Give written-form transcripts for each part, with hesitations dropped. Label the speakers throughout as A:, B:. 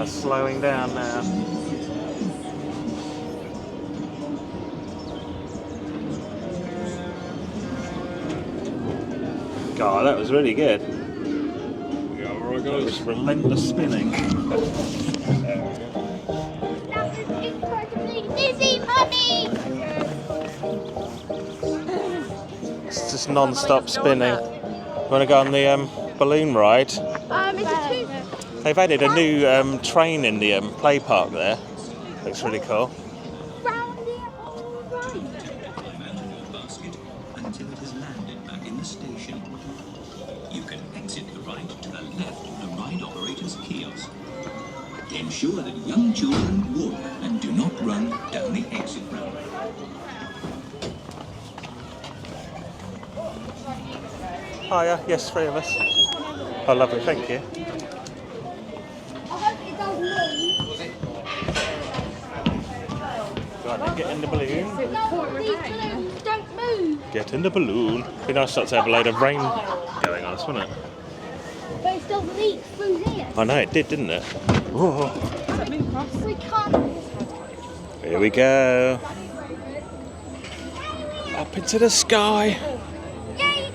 A: car's slowing down now. God, that was really good.
B: Yeah, right,
A: That was relentless spinning.
C: That was incredibly dizzy, Mummy!
A: It's just non-stop spinning. Want to go on the balloon ride?
C: Is it
A: They've added a new train in the play park there. Looks really cool.
C: round the right?
D: Until it has landed back in the station. You can exit the ride to the left of the ride operator's kiosk. Ensure that young children walk and do not run down the exit ramp.
A: Hiya, yes, 3 of us. Oh, lovely, thank you.
C: I hope it doesn't move.
A: Go on then, get in the balloon.
C: No, these balloons don't move.
A: Get in the balloon. Be nice not to have a load of rain going on us, wouldn't it?
C: But it still leaks through here.
A: I know, it did, didn't it? Whoa.
C: We can't.
A: Here we go. Up into the sky.
C: Yay!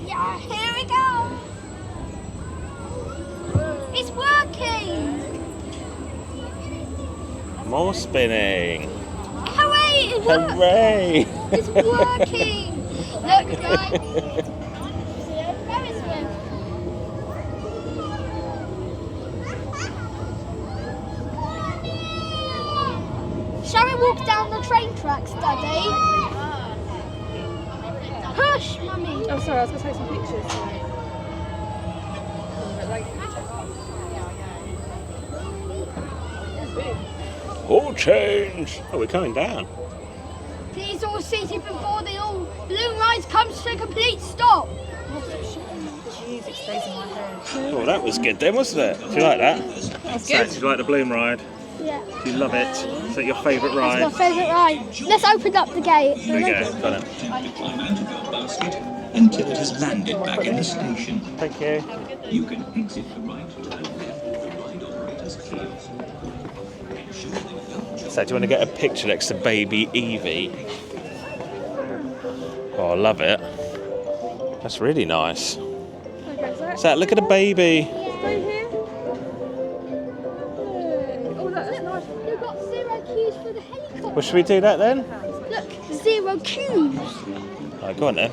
C: Yeah, here we go. It's working.
A: More spinning.
C: Hooray! It worked.
A: Hooray!
C: It's working. Look, guys. Very swift. Shall we walk down the train tracks, Daddy? Push, Mummy.
E: Oh, sorry, I was going to take some pictures.
A: All change. Oh, we're coming down.
C: Please all seated before the all balloon rise comes to a complete stop.
E: Jeez, it stays in my head.
A: Oh, that was good then, wasn't it? Do you like that?
E: That's
A: So, do you like the balloon ride?
C: Yeah.
A: Do you love it? Is that your favourite
C: It's my
A: ride?
C: favourite ride. Let's open up the gate.
A: Here we go. Got it.
D: To climb out of your basket until it has landed back in the station.
A: Thank you.
D: You can exit the ride to the left of the ride operator's kiosk. Ensure that young children
A: So, do you want to get a picture next to baby Evie? Oh, I love it. That's really nice. So, look at the baby.
E: Stay here. Oh, that looks nice.
C: We've got 0 queues for the helicopter.
A: Well, should we do that then?
C: Look, 0 queues.
A: Right, go on then.